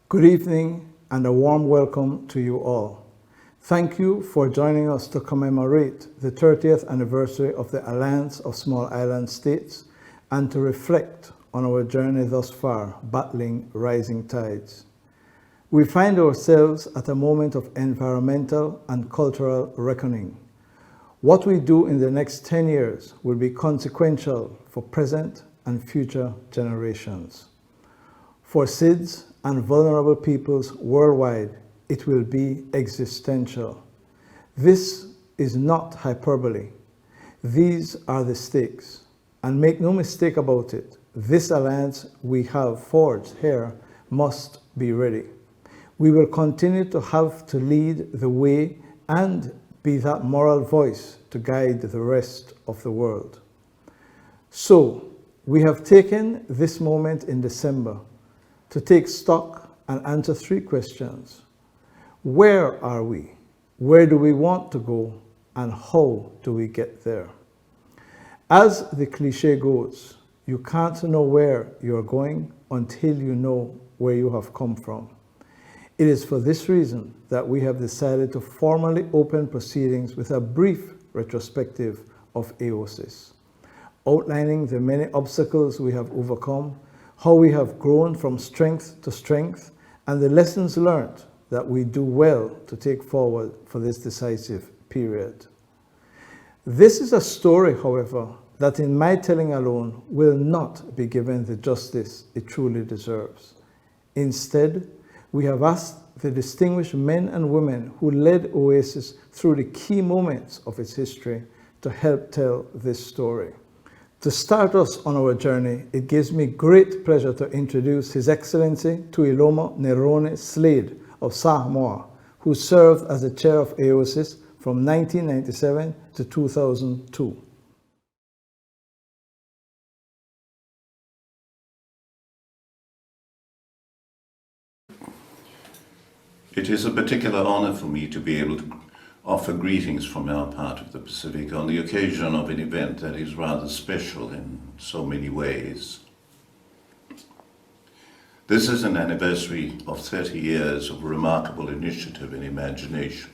Good evening and a warm welcome to you all. Thank you for joining us to commemorate the 30th anniversary of the Alliance of Small Island States and to reflect on our journey thus far, battling rising tides. We find ourselves at a moment of environmental and cultural reckoning. What we do in the next 10 years will be consequential for present and future generations. For SIDS and vulnerable peoples worldwide, it will be existential. This is not hyperbole. These are the stakes. And make no mistake about it, this alliance we have forged here must be ready. We will continue to have to lead the way and be that moral voice to guide the rest of the world. So, we have taken this moment in December to take stock and answer 3 questions. Where are we? Where do we want to go? And how do we get there? As the cliche goes, you can't know where you're going until you know where you have come from. It is for this reason that we have decided to formally open proceedings with a brief retrospective of AOSIS, outlining the many obstacles we have overcome, how we have grown from strength to strength, and the lessons learned that we do well to take forward for this decisive period. This is a story, however, that in my telling alone will not be given the justice it truly deserves. Instead, we have asked the distinguished men and women who led OASIS through the key moments of its history to help tell this story. To start us on our journey, it gives me great pleasure to introduce His Excellency Tuiloma Nerone Slade of Samoa, who served as the chair of AOSIS from 1997 to 2002. It is a particular honor for me to be able to offer greetings from our part of the Pacific on the occasion of an event that is rather special in so many ways. This is an anniversary of 30 years of remarkable initiative and imagination,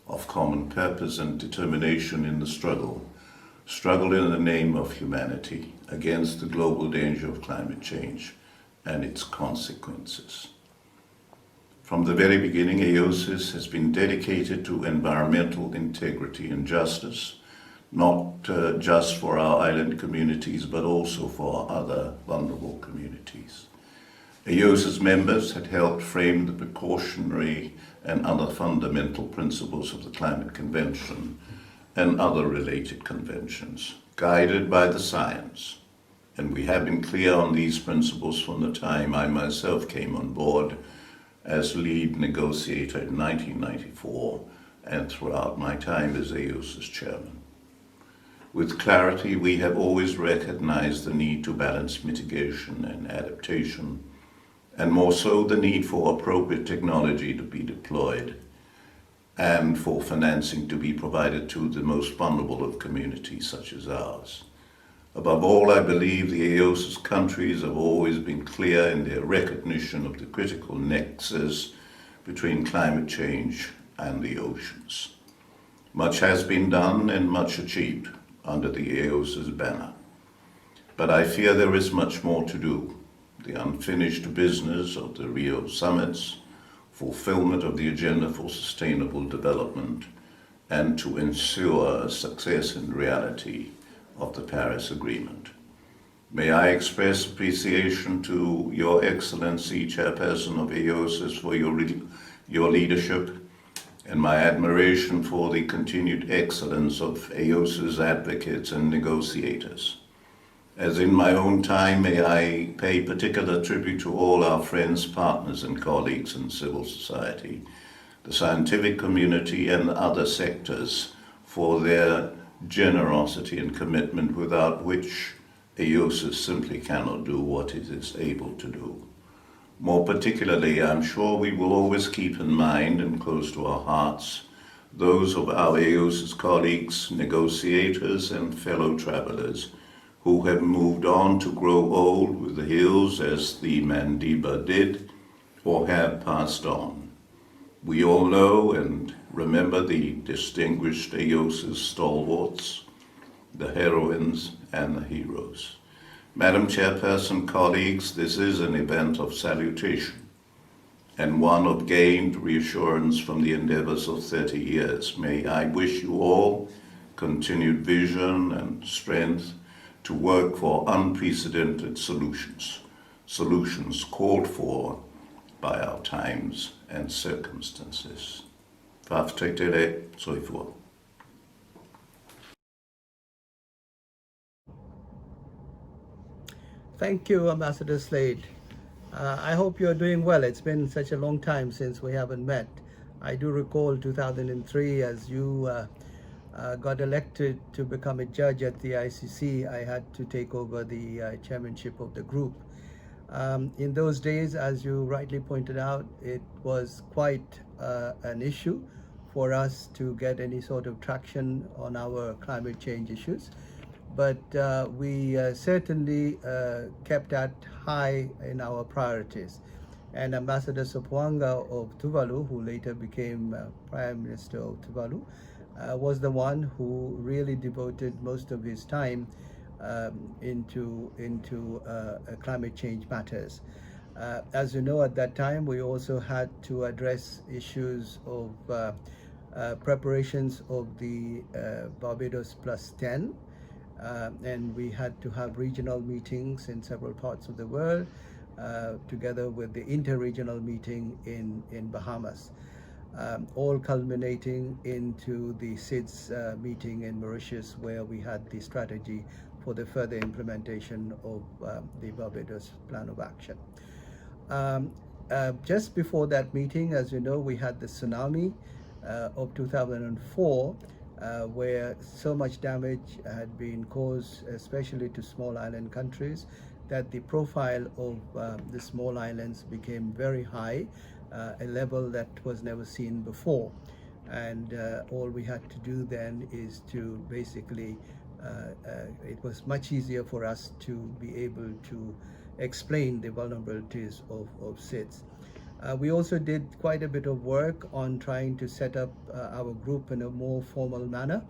of common purpose and determination in the struggle in the name of humanity against the global danger of climate change and its consequences. From the very beginning, AOSIS has been dedicated to environmental integrity and justice, not just for our island communities, but also for other vulnerable communities. AOSIS members had helped frame the precautionary and other fundamental principles of the Climate Convention and other related conventions, guided by the science. And we have been clear on these principles from the time I myself came on board as lead negotiator in 1994 and throughout my time as AOSIS chairman. With clarity, we have always recognized the need to balance mitigation and adaptation, and more so the need for appropriate technology to be deployed and for financing to be provided to the most vulnerable of communities such as ours. Above all, I believe the AOSIS countries have always been clear in their recognition of the critical nexus between climate change and the oceans. Much has been done and much achieved under the AOSIS banner. But I fear there is much more to do. The unfinished business of the Rio summits, fulfillment of the Agenda for Sustainable Development, and to ensure success in reality of the Paris Agreement. May I express appreciation to Your Excellency, Chairperson of AOSIS, for your leadership, and my admiration for the continued excellence of AOSIS advocates and negotiators. As in my own time, may I pay particular tribute to all our friends, partners, and colleagues in civil society, the scientific community, and other sectors for their generosity and commitment, without which AOSIS simply cannot do what it is able to do. More particularly, I'm sure we will always keep in mind and close to our hearts those of our AOSIS colleagues, negotiators, and fellow travelers who have moved on to grow old with the hills as the Mandiba did, or have passed on. We all know and remember the distinguished AOSIS stalwarts, the heroines and the heroes. Madam Chairperson, colleagues, this is an event of salutation and one of gained reassurance from the endeavors of 30 years. May I wish you all continued vision and strength to work for unprecedented solutions, solutions called for by our times and circumstances. Faftetere soifua. Thank you, Ambassador Slade. I hope you're doing well. It's been such a long time since we haven't met. I do recall 2003 as you got elected to become a judge at the ICC. I had to take over the chairmanship of the group. In those days, as you rightly pointed out, it was quite an issue for us to get any sort of traction on our climate change issues. But we certainly kept that high in our priorities. And Ambassador Sopoanga of Tuvalu, who later became Prime Minister of Tuvalu, was the one who really devoted most of his time into climate change matters. As you know, at that time, we also had to address issues of preparations of the Barbados Plus 10, and we had to have regional meetings in several parts of the world, together with the inter-regional meeting in Bahamas, all culminating into the SIDS meeting in Mauritius, where we had the strategy for the further implementation of the Barbados Plan of Action. Just before that meeting, as you know, we had the tsunami of 2004, where so much damage had been caused, especially to small island countries, that the profile of the small islands became very high, a level that was never seen before. And all we had to do then is to basically, it was much easier for us to be able to explain the vulnerabilities of SIDS. We also did quite a bit of work on trying to set up our group in a more formal manner,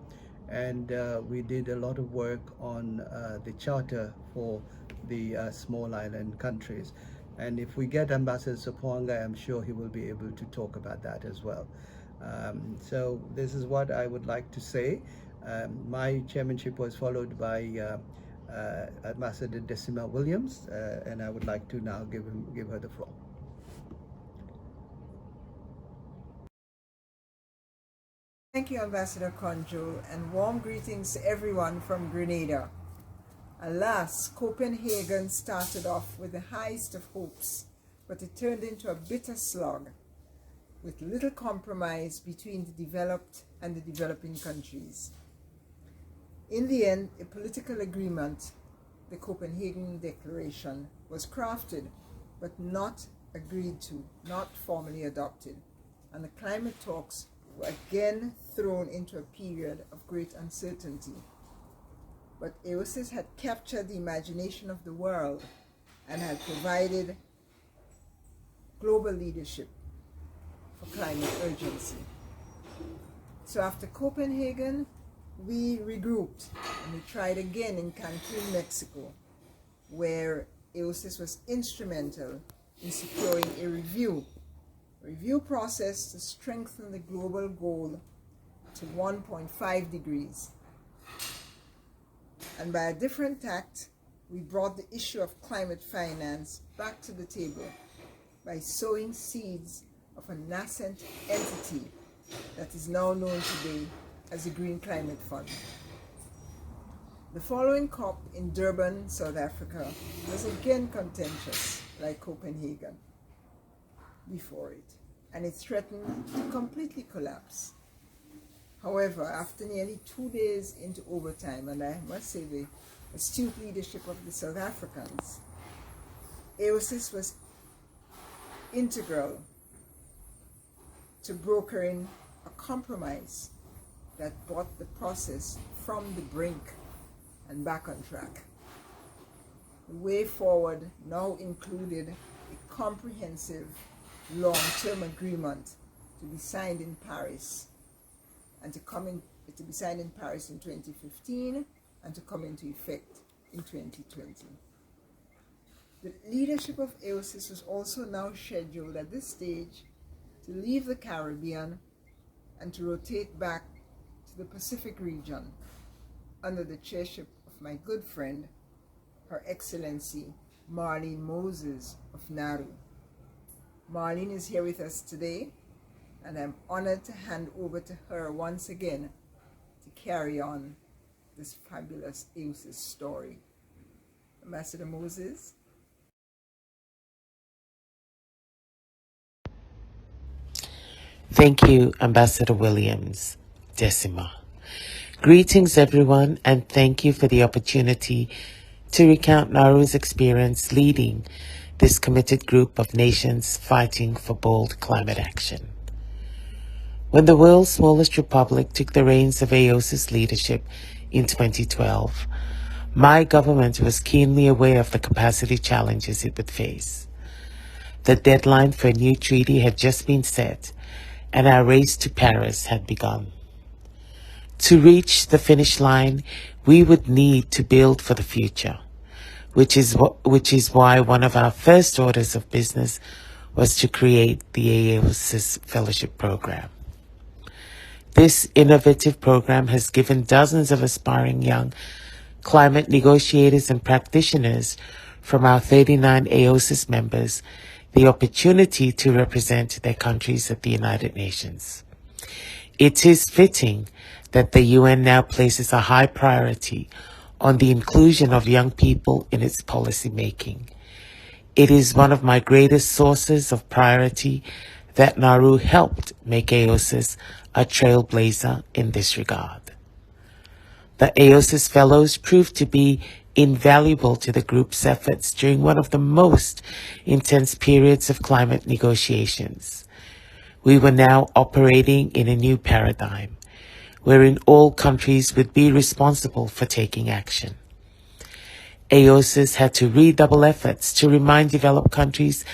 and we did a lot of work on the charter for the small island countries. And if we get Ambassador Sopoanga, I'm sure he will be able to talk about that as well. So this is what I would like to say. My chairmanship was followed by Ambassador Decima Williams, and I would like to now give her the floor. Thank you, Ambassador Conjo, and warm greetings to everyone from Grenada. Alas, Copenhagen started off with the highest of hopes, but it turned into a bitter slog, with little compromise between the developed and the developing countries. In the end, a political agreement, the Copenhagen Declaration, was crafted, but not agreed to, not formally adopted, and the climate talks were again thrown into a period of great uncertainty. But AOSIS had captured the imagination of the world and had provided global leadership for climate urgency. So after Copenhagen, we regrouped and we tried again in Cancun, Mexico, where AOSIS was instrumental in securing a review process to strengthen the global goal to 1.5 degrees. And by a different tact, we brought the issue of climate finance back to the table by sowing seeds of a nascent entity that is now known today as the Green Climate Fund. The following COP in Durban, South Africa, was again contentious, like Copenhagen before it, and it threatened to completely collapse. However, after nearly 2 days into overtime, and I must say the astute leadership of the South Africans, AOSIS was integral to brokering a compromise that brought the process from the brink and back on track. The way forward now included a comprehensive long-term agreement to be signed in Paris and to be signed in Paris in 2015 and to come into effect in 2020. The leadership of AOSIS is also now scheduled at this stage to leave the Caribbean and to rotate back to the Pacific region under the chairship of my good friend, Her Excellency Marlene Moses of Nauru. Marlene is here with us today, and I'm honored to hand over to her once again to carry on this fabulous AOSIS story. Ambassador Moses. Thank you, Ambassador Williams, Decima. Greetings, everyone, and thank you for the opportunity to recount Nauru's experience leading this committed group of nations fighting for bold climate action. When the world's smallest republic took the reins of AOSIS leadership in 2012, my government was keenly aware of the capacity challenges it would face. The deadline for a new treaty had just been set, and our race to Paris had begun. To reach the finish line, we would need to build for the future, which is why one of our first orders of business was to create the AOSIS Fellowship Program. This innovative program has given dozens of aspiring young climate negotiators and practitioners from our 39 AOSIS members the opportunity to represent their countries at the United Nations. It is fitting that the UN now places a high priority on the inclusion of young people in its policy making. It is one of my greatest sources of priority that Nauru helped make AOSIS a trailblazer in this regard. The AOSIS Fellows proved to be invaluable to the group's efforts during one of the most intense periods of climate negotiations. We were now operating in a new paradigm, wherein all countries would be responsible for taking action. AOSIS had to redouble efforts to remind developed countries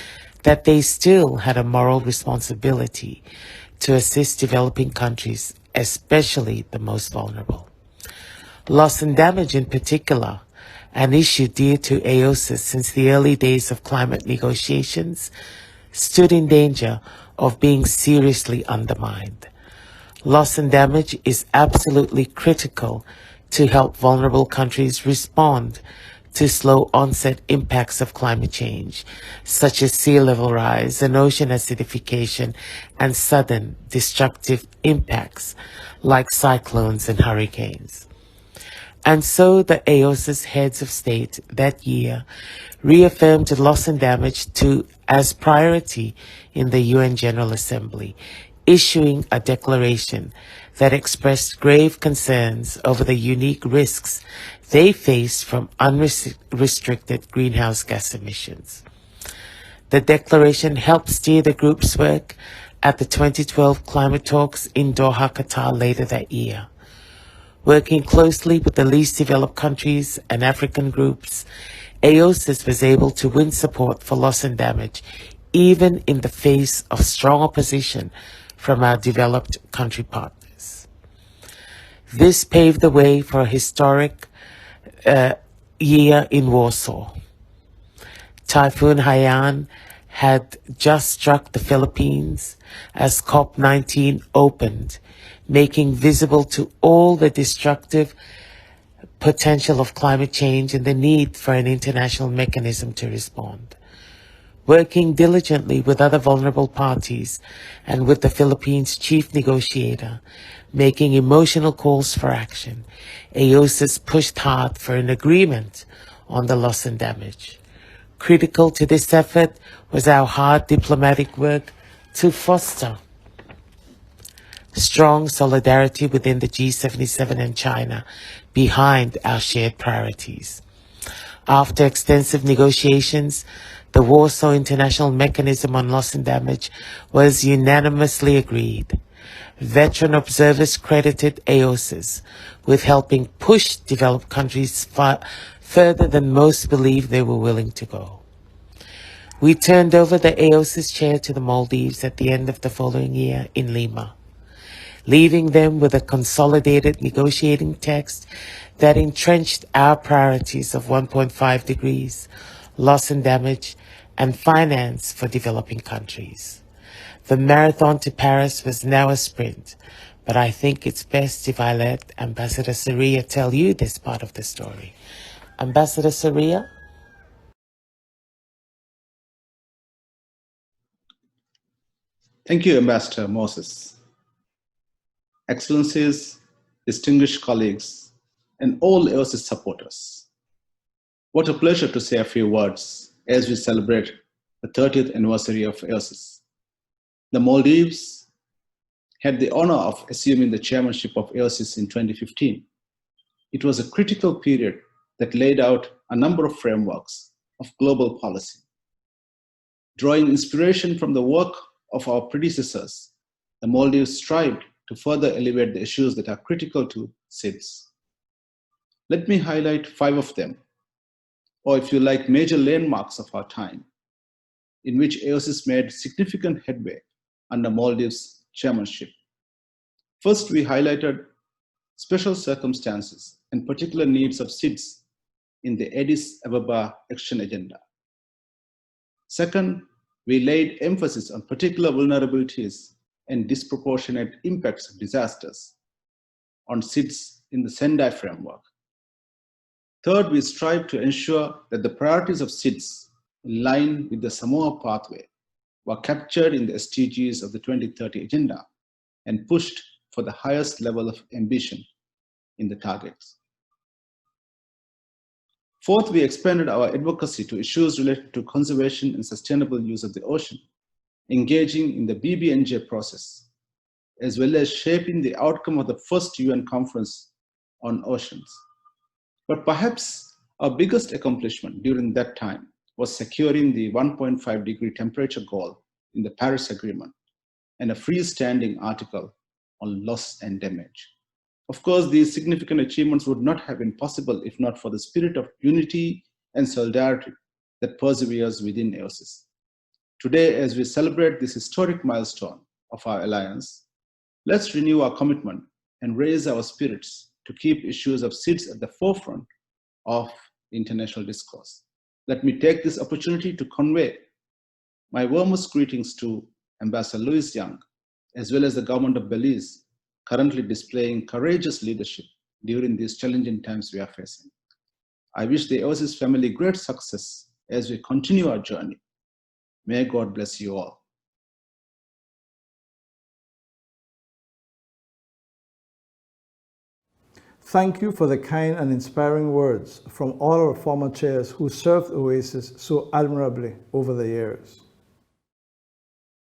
that they still had a moral responsibility to assist developing countries, especially the most vulnerable. Loss and damage in particular, an issue dear to AOSIS since the early days of climate negotiations, stood in danger of being seriously undermined. Loss and damage is absolutely critical to help vulnerable countries respond to slow onset impacts of climate change, such as sea level rise and ocean acidification, and sudden destructive impacts like cyclones and hurricanes. And so the AOSIS heads of state that year reaffirmed loss and damage as priority in the UN General Assembly, issuing a declaration that expressed grave concerns over the unique risks they faced from unrestricted greenhouse gas emissions. The declaration helped steer the group's work at the 2012 climate talks in Doha, Qatar later that year. Working closely with the least developed countries and African groups, AOSIS was able to win support for loss and damage, even in the face of strong opposition from our developed country partners. This paved the way for a historic year in Warsaw. Typhoon Haiyan had just struck the Philippines as COP19 opened, making visible to all the destructive potential of climate change and the need for an international mechanism to respond. Working diligently with other vulnerable parties and with the Philippines' chief negotiator, making emotional calls for action, AOSIS pushed hard for an agreement on the loss and damage. Critical to this effort was our hard diplomatic work to foster strong solidarity within the G77 and China behind our shared priorities. After extensive negotiations, the Warsaw International Mechanism on Loss and Damage was unanimously agreed. Veteran observers credited AOSIS with helping push developed countries further than most believed they were willing to go. We turned over the AOSIS chair to the Maldives at the end of the following year in Lima, leaving them with a consolidated negotiating text that entrenched our priorities of 1.5 degrees, loss and damage, and finance for developing countries. The marathon to Paris was now a sprint, but I think it's best if I let Ambassador Saria tell you this part of the story. Ambassador Saria? Thank you, Ambassador Moses. Excellencies, distinguished colleagues, and all AOSIS supporters. What a pleasure to say a few words as we celebrate the 30th anniversary of AOSIS. The Maldives had the honor of assuming the chairmanship of AOSIS in 2015. It was a critical period that laid out a number of frameworks of global policy. Drawing inspiration from the work of our predecessors, the Maldives strived to further elevate the issues that are critical to SIDS. Let me highlight 5 of them, or if you like, major landmarks of our time, in which AOSIS made significant headway under Maldives' chairmanship. First, we highlighted special circumstances and particular needs of SIDS in the Addis Ababa Action Agenda. Second, we laid emphasis on particular vulnerabilities and disproportionate impacts of disasters on SIDS in the Sendai framework. Third, we strive to ensure that the priorities of SIDS in line with the Samoa pathway were captured in the SDGs of the 2030 Agenda and pushed for the highest level of ambition in the targets. Fourth, we expanded our advocacy to issues related to conservation and sustainable use of the ocean, engaging in the BBNJ process, as well as shaping the outcome of the first UN conference on oceans. But perhaps our biggest accomplishment during that time was securing the 1.5 degree temperature goal in the Paris Agreement and a freestanding article on loss and damage. Of course, these significant achievements would not have been possible if not for the spirit of unity and solidarity that perseveres within AOSIS. Today, as we celebrate this historic milestone of our alliance, let's renew our commitment and raise our spirits to keep issues of SIDS at the forefront of international discourse. Let me take this opportunity to convey my warmest greetings to Ambassador Louis Young, as well as the government of Belize, currently displaying courageous leadership during these challenging times we are facing. I wish the AOSIS family great success as we continue our journey. May God bless you all. Thank you for the kind and inspiring words from all our former chairs who served OASIS so admirably over the years.